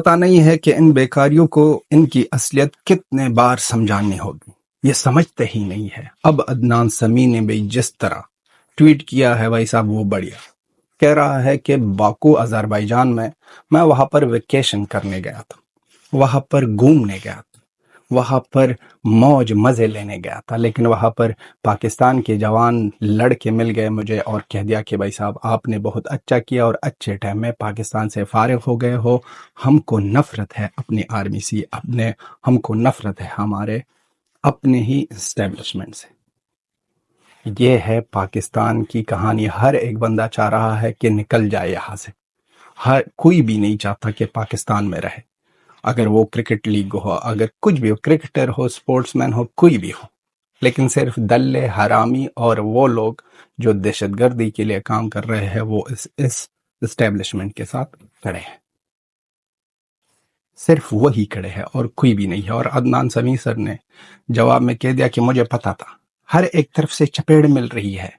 پتہ نہیں ہے کہ ان بیکاریوں کو ان کی اصلیت کتنے بار سمجھانی ہوگی، یہ سمجھتے ہی نہیں ہے۔ اب عدنان سمیع نے بھی جس طرح ٹویٹ کیا ہے بھائی صاحب وہ بڑھیا، کہہ رہا ہے کہ باکو آذربائیجان میں وہاں پر ویکیشن کرنے گیا تھا، وہاں پر گھومنے گیا تھا، وہاں پر موج مزے لینے گیا تھا، لیکن وہاں پر پاکستان کے جوان لڑکے مل گئے مجھے اور کہہ دیا کہ بھائی صاحب آپ نے بہت اچھا کیا اور اچھے ٹائم میں پاکستان سے فارغ ہو گئے ہو، ہم کو نفرت ہے اپنی آرمی سے، ہم کو نفرت ہے ہمارے اپنے ہی اسٹیبلشمنٹ سے۔ یہ ہے پاکستان کی کہانی۔ ہر ایک بندہ چاہ رہا ہے کہ نکل جائے یہاں سے، کوئی بھی نہیں چاہتا کہ پاکستان میں رہے، اگر وہ کرکٹ لیگ ہو، اگر کچھ بھی ہو، کرکٹر ہو، سپورٹس مین ہو، کوئی بھی ہو، لیکن صرف دلے حرامی اور وہ لوگ جو دہشت گردی کے لیے کام کر رہے ہیں وہ اس اسٹیبلشمنٹ کے ساتھ کھڑے ہیں، صرف وہی کھڑے ہیں اور کوئی بھی نہیں ہے۔ اور عدنان سمیع سر نے جواب میں کہہ دیا کہ مجھے پتا تھا، ہر ایک طرف سے چپیڑ مل رہی ہے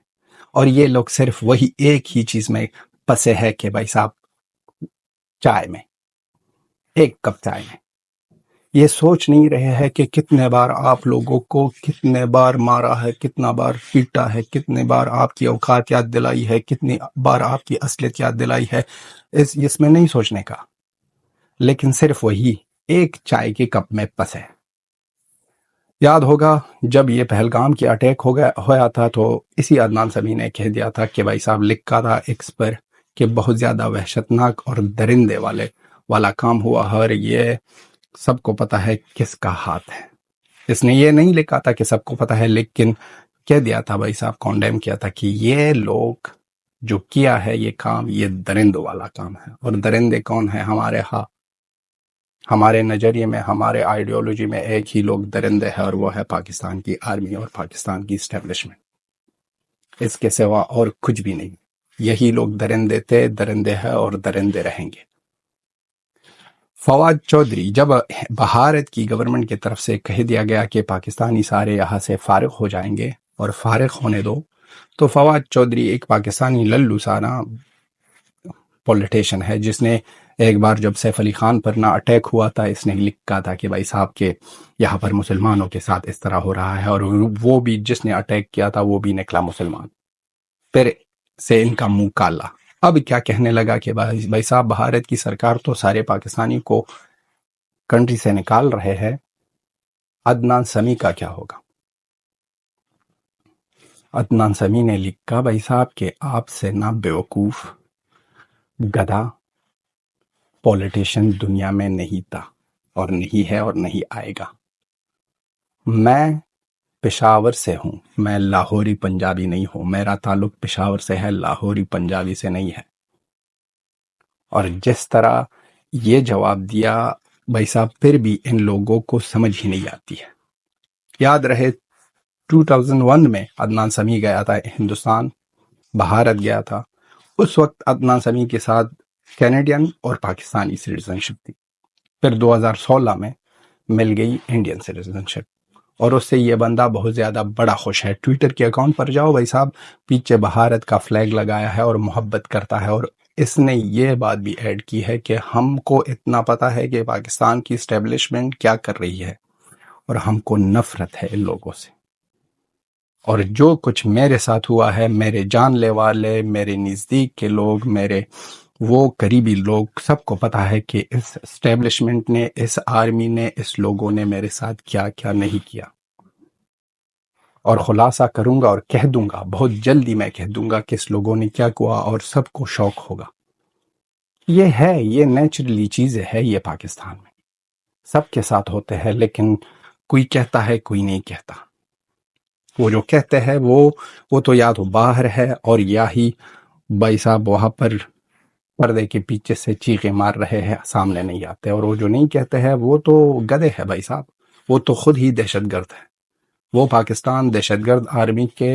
اور یہ لوگ صرف وہی ایک ہی چیز میں پسے ہے کہ بھائی صاحب چائے میں، ایک کپ چائے میں، یہ سوچ نہیں رہے ہیں کہ کتنے بار آپ لوگوں کو کتنے بار مارا ہے، کتنا بار پیٹا ہے، کتنے بار آپ کی اوقات یاد دلائی ہے، کتنی بار آپ کی اصلیت یاد دلائی ہے، اس میں نہیں سوچنے کا، لیکن صرف وہی ایک چائے کے کپ میں پسے۔ یاد ہوگا جب یہ پہلگام کی اٹیک ہوا تھا تو اسی عدنان سمیع نے کہہ دیا تھا کہ بھائی صاحب لکھا تھا ایکس پر کہ بہت زیادہ وحشتناک اور درندے والا کام ہوا، اور یہ سب کو پتا ہے کس کا ہاتھ ہے۔ اس نے یہ نہیں لکھا تھا کہ سب کو پتا ہے، لیکن کہہ دیا تھا بھائی صاحب، کانڈیم کیا تھا کہ یہ لوگ جو کیا ہے یہ کام، یہ درندوں والا کام ہے۔ اور درندے کون ہیں؟ ہمارے نظریے میں، ہمارے آئیڈیالوجی میں ایک ہی لوگ درندے ہیں، اور وہ ہے پاکستان کی آرمی اور پاکستان کی اسٹیبلشمنٹ، اس کے سوا اور کچھ بھی نہیں۔ یہی لوگ درندے تھے، درندے ہیں اور درندے رہیں گے۔ فواد چودھری، جب بھارت کی گورنمنٹ کی طرف سے کہہ دیا گیا کہ پاکستانی سارے یہاں سے فارغ ہو جائیں گے اور فارغ ہونے دو، تو فواد چودھری ایک پاکستانی للو سارا پولیٹیشین ہے جس نے ایک بار جب سیف علی خان پر نہ اٹیک ہوا تھا، اس نے لکھا تھا کہ بھائی صاحب کے یہاں پر مسلمانوں کے ساتھ اس طرح ہو رہا ہے، اور وہ بھی جس نے اٹیک کیا تھا وہ بھی نکلا مسلمان، پھر سے ان کا منہ کالا۔ اب کیا کہنے لگا کہ بھائی صاحب بھارت کی سرکار تو سارے پاکستانی کو کنٹری سے نکال رہے ہیں، عدنان سمیع کا کیا ہوگا؟ عدنان سمیع نے لکھا بھائی صاحب کہ آپ سے نہ بیوقوف گدھا پولیٹیشین دنیا میں نہیں تھا اور نہیں ہے اور نہیں آئے گا۔ میں پشاور سے ہوں، میں لاہوری پنجابی نہیں ہوں، میرا تعلق پشاور سے ہے، لاہوری پنجابی سے نہیں ہے۔ اور جس طرح یہ جواب دیا بھائی صاحب، پھر بھی ان لوگوں کو سمجھ ہی نہیں آتی ہے۔ یاد رہے 2001 میں عدنان سمیع گیا تھا ہندوستان، بھارت گیا تھا، اس وقت عدنان سمیع کے ساتھ کینیڈین اور پاکستانی سٹیزنشپ تھی، پھر 2016 میں مل گئی انڈین سٹیزنشپ، اور اس سے یہ بندہ بہت زیادہ بڑا خوش ہے۔ ٹویٹر کے اکاؤنٹ پر جاؤ بھائی صاحب، پیچھے بھارت کا فلیگ لگایا ہے اور محبت کرتا ہے، اور اس نے یہ بات بھی ایڈ کی ہے کہ ہم کو اتنا پتا ہے کہ پاکستان کی اسٹیبلشمنٹ کیا کر رہی ہے اور ہم کو نفرت ہے ان لوگوں سے، اور جو کچھ میرے ساتھ ہوا ہے، میرے جان لے والے، میرے نزدیک کے لوگ، میرے وہ قریبی لوگ، سب کو پتا ہے کہ اس اسٹیبلشمنٹ نے، اس آرمی نے، اس لوگوں نے میرے ساتھ کیا کیا نہیں کیا، اور خلاصہ کروں گا اور کہہ دوں گا، بہت جلدی میں کہہ دوں گا کہ اس لوگوں نے کیا کیا، اور سب کو شوق ہوگا۔ یہ نیچرلی چیزیں ہے، یہ پاکستان میں سب کے ساتھ ہوتے ہیں، لیکن کوئی کہتا ہے کوئی نہیں کہتا۔ وہ جو کہتے ہیں وہ تو یا تو باہر ہے اور یا ہی بھائی صاحب وہاں پر پردے کے پیچھے سے چیخیں مار رہے ہیں، سامنے نہیں آتے، اور وہ جو نہیں کہتے ہیں وہ تو گدھے ہیں بھائی صاحب، وہ تو خود ہی دہشت گرد ہے۔ وہ پاکستان دہشت گرد آرمی کے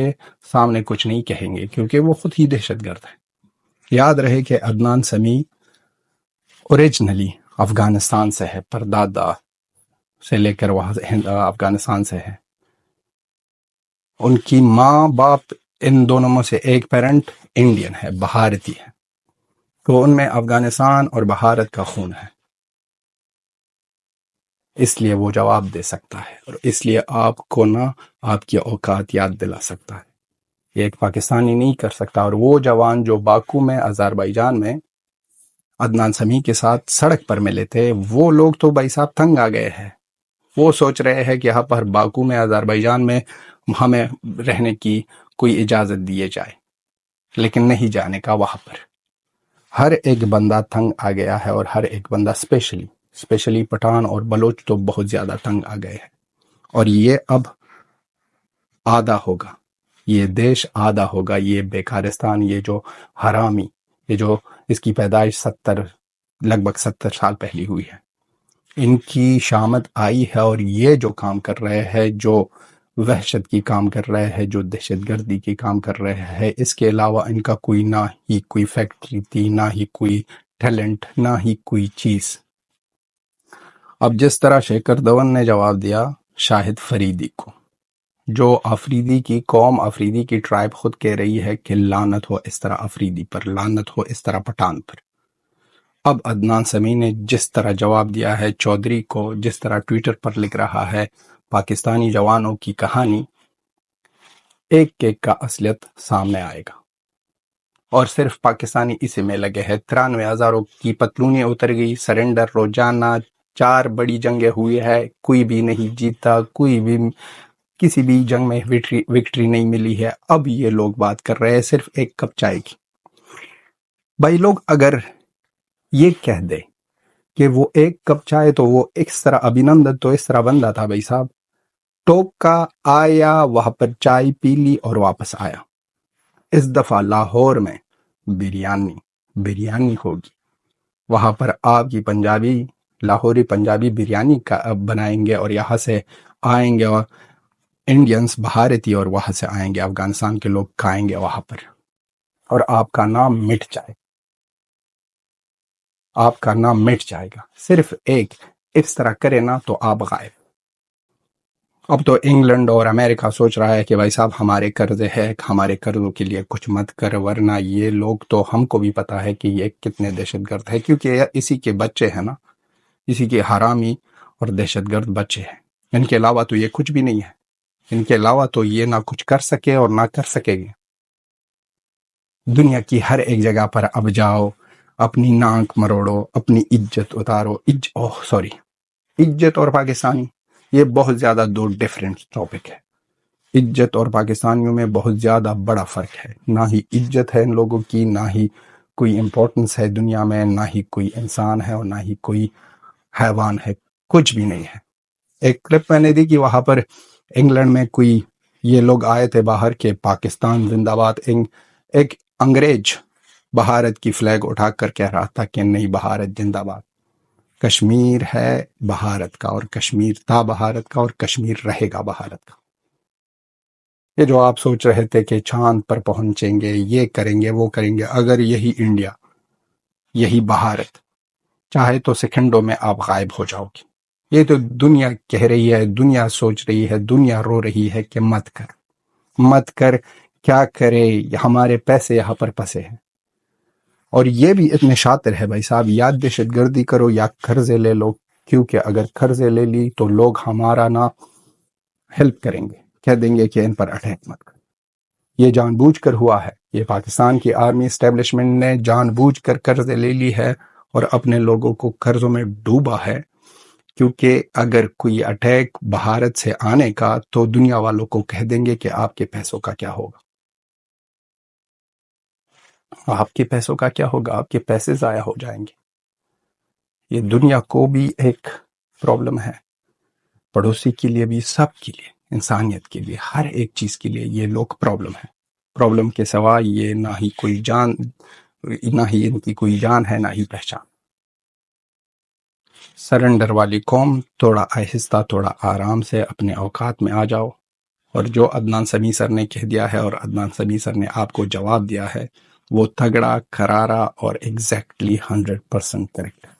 سامنے کچھ نہیں کہیں گے کیونکہ وہ خود ہی دہشت گرد ہے۔ یاد رہے کہ عدنان سمیع اوریجنلی افغانستان سے ہے، پردادا سے لے کر وہاں افغانستان سے ہے، ان کی ماں باپ ان دونوں میں سے ایک پیرنٹ انڈین ہے، بھارتی ہے، تو ان میں افغانستان اور بھارت کا خون ہے۔ اس لیے وہ جواب دے سکتا ہے، اور اس لیے آپ کو نہ آپ کی اوقات یاد دلا سکتا ہے۔ یہ ایک پاکستانی نہیں کر سکتا۔ اور وہ جوان جو باکو میں آذربائیجان میں عدنان سمیع کے ساتھ سڑک پر ملے تھے، وہ لوگ تو بھائی صاحب تنگ آ گئے ہیں۔ وہ سوچ رہے ہیں کہ یہاں پر باکو میں آذربائیجان میں ہمیں رہنے کی کوئی اجازت دیے جائے، لیکن نہیں جانے کا وہاں پر۔ ہر ایک بندہ تنگ آ گیا ہے، اور ہر ایک بندہ اسپیشلی پٹھان اور بلوچ تو بہت زیادہ تنگ آ گئے ہیں۔ اور یہ اب آدھا ہوگا، یہ دیش آدھا ہوگا۔ یہ بیکارستان، یہ جو حرامی، یہ جو اس کی پیدائش لگ بھگ 70 سال پہلی ہوئی ہے، ان کی شامت آئی ہے، اور یہ جو کام کر رہے ہیں، جو وحشت کی کام کر رہے ہیں، جو دہشت گردی کی کام کر رہے ہیں، اس کے علاوہ ان کا کوئی نہ ہی کوئی فیکٹری تھی، نہ ہی کوئی ٹیلنٹ، نہ ہی کوئی چیز۔ اب جس طرح شیکھر دھون نے جواب دیا شاہد فریدی کو، جو افریدی کی قوم، افریدی کی ٹرائب خود کہہ رہی ہے کہ لعنت ہو اس طرح افریدی پر، لعنت ہو اس طرح پٹھان پر۔ اب عدنان سمیع نے جس طرح جواب دیا ہے چودھری کو، جس طرح ٹویٹر پر لکھ رہا ہے پاکستانی جوانوں کی کہانی، ایک ایک کا اصلیت سامنے آئے گا۔ اور صرف پاکستانی اسی میں لگے ہیں۔ 93,000 کی پتلونیں اتر گئی، سرنڈر روزانہ، 4 بڑی جنگیں ہوئی ہے، کوئی بھی نہیں جیتا، کوئی بھی کسی بھی جنگ میں وکٹری نہیں ملی ہے۔ اب یہ لوگ بات کر رہے ہیں صرف ایک کپ چائے کی۔ بھائی لوگ اگر یہ کہہ دے کہ وہ ایک کپ چائے، تو وہ اس طرح ابھینندن تو اس طرح بندہ تھا بھائی صاحب، ٹوکا آیا وہاں پر چائے پی لی اور واپس آیا۔ اس دفعہ لاہور میں بریانی ہوگی، وہاں پر آپ کی پنجابی، لاہوری پنجابی بریانی کا بنائیں گے، اور یہاں سے آئیں گے اور انڈینز بھارتی، اور وہاں سے آئیں گے افغانستان کے لوگ کھائیں گے وہاں پر، اور آپ کا نام مٹ جائے، آپ کا نام مٹ جائے گا۔ صرف ایک اس طرح کرے نا تو آپ غائب۔ اب تو انگلینڈ اور امریکہ سوچ رہا ہے کہ بھائی صاحب ہمارے قرضے ہے، ہمارے قرضوں کے لیے کچھ مت کر، ورنہ یہ لوگ تو ہم کو بھی پتا ہے کہ یہ کتنے دہشت گرد ہے، کیونکہ یہ اسی کے بچے ہیں نا، اسی کے حرامی اور دہشت گرد بچے ہیں۔ ان کے علاوہ تو یہ کچھ بھی نہیں ہے، ان کے علاوہ تو یہ نہ کچھ کر سکے اور نہ کر سکے گے۔ دنیا کی ہر ایک جگہ پر اب جاؤ، اپنی ناک مروڑو، اپنی عزت اتارو۔ عزت اور پاکستانی، یہ بہت زیادہ دو ڈیفرنٹ ٹاپک ہے۔ عزت اور پاکستانیوں میں بہت زیادہ بڑا فرق ہے۔ نہ ہی عزت ہے ان لوگوں کی، نہ ہی کوئی امپورٹنس ہے دنیا میں، نہ ہی کوئی انسان ہے، اور نہ ہی کوئی حیوان ہے، کچھ بھی نہیں ہے۔ ایک کلپ میں نے دی کہ وہاں پر انگلینڈ میں کوئی یہ لوگ آئے تھے باہر کے پاکستان زندہ باد، ایک انگریز بھارت کی فلیگ اٹھا کر کہہ رہا تھا کہ نہیں، بھارت زندہ باد، کشمیر ہے بھارت کا، اور کشمیر تھا بھارت کا، اور کشمیر رہے گا بھارت کا۔ یہ جو آپ سوچ رہے تھے کہ چاند پر پہنچیں گے، یہ کریں گے، وہ کریں گے، اگر یہی انڈیا، یہی بھارت چاہے تو سیکنڈوں میں آپ غائب ہو جاؤ گے۔ یہ تو دنیا کہہ رہی ہے، دنیا سوچ رہی ہے، دنیا رو رہی ہے کہ مت کر، کیا کرے، ہمارے پیسے یہاں پر پھنسے ہیں۔ اور یہ بھی اتنے شاطر ہے بھائی صاحب، یا دہشت گردی کرو یا قرضے لے لو، کیونکہ اگر قرضے لے لی تو لوگ ہمارا نہ ہیلپ کریں گے، کہہ دیں گے کہ ان پر اٹیک مت کرو۔ یہ جان بوجھ کر ہوا ہے، یہ پاکستان کی آرمی اسٹیبلشمنٹ نے جان بوجھ کر قرضے لے لی ہے اور اپنے لوگوں کو قرضوں میں ڈوبا ہے، کیونکہ اگر کوئی اٹیک بھارت سے آنے کا تو دنیا والوں کو کہہ دیں گے کہ آپ کے پیسوں کا کیا ہوگا، آپ کے پیسوں کا کیا ہوگا، آپ کے پیسے ضائع ہو جائیں گے۔ یہ دنیا کو بھی ایک پرابلم ہے، پڑوسی کے لیے بھی، سب کے لیے، انسانیت کے لیے، ہر ایک چیز کے لیے یہ لوگ پرابلم ہے۔ پرابلم کے سوا یہ نہ ہی کوئی جان، نہ ہی ان کی کوئی جان ہے، نہ ہی پہچان۔ سرنڈر والی قوم، تھوڑا آہستہ، تھوڑا آرام سے اپنے اوقات میں آ جاؤ، اور جو عدنان سمیع سر نے کہہ دیا ہے اور عدنان سمیع سر نے آپ کو جواب دیا ہے، وہ تگڑا، کرارا اور ایگزیکٹلی 100% کریکٹ ہے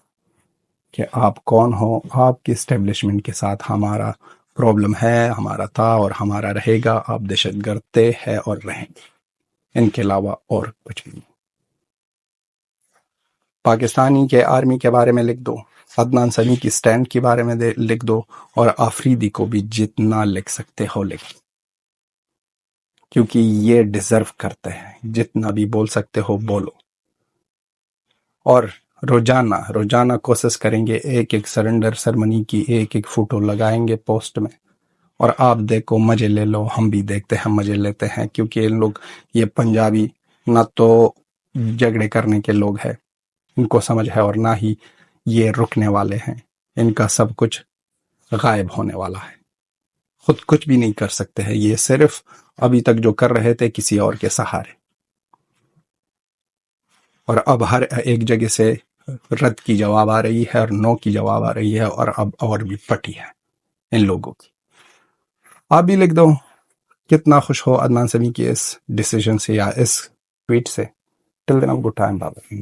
کہ آپ کون ہو۔ آپ کی اسٹیبلشمنٹ کے ساتھ ہمارا پرابلم ہے، ہمارا تھا اور ہمارا رہے گا۔ آپ دہشت گرد تھے، ہے اور رہیں گے، ان کے علاوہ اور کچھ بھی نہیں۔ پاکستانی کے آرمی کے بارے میں لکھ دو، عدنان سمیع کی سٹینڈ کے بارے میں لکھ دو، اور آفریدی کو بھی جتنا لکھ سکتے ہو لکھ دو، کیونکہ یہ ڈیزرو کرتے ہیں، جتنا بھی بول سکتے ہو بولو، اور روزانہ کوشش کریں گے ایک ایک سرنڈر سرمنی کی ایک ایک فوٹو لگائیں گے پوسٹ میں، اور آپ دیکھو مزے لے لو، ہم بھی دیکھتے ہیں مزے لیتے ہیں، کیونکہ ان لوگ یہ پنجابی نہ تو جھگڑے کرنے کے لوگ ہیں، ان کو سمجھ ہے، اور نہ ہی یہ رکنے والے ہیں، ان کا سب کچھ غائب ہونے والا ہے، خود کچھ بھی نہیں کر سکتے ہیں، یہ صرف ابھی تک جو کر رہے تھے کسی اور کے سہارے، اور اب ہر ایک جگہ سے رد کی جواب آ رہی ہے اور نو کی جواب آ رہی ہے، اور اب اور بھی پٹی ہے ان لوگوں کی۔ آپ بھی لکھ دو کتنا خوش ہو عدنان سمیع کی اس ڈیسیجن سے یا اس ٹویٹ سے۔ ٹل دین گڈ ٹائم بابا۔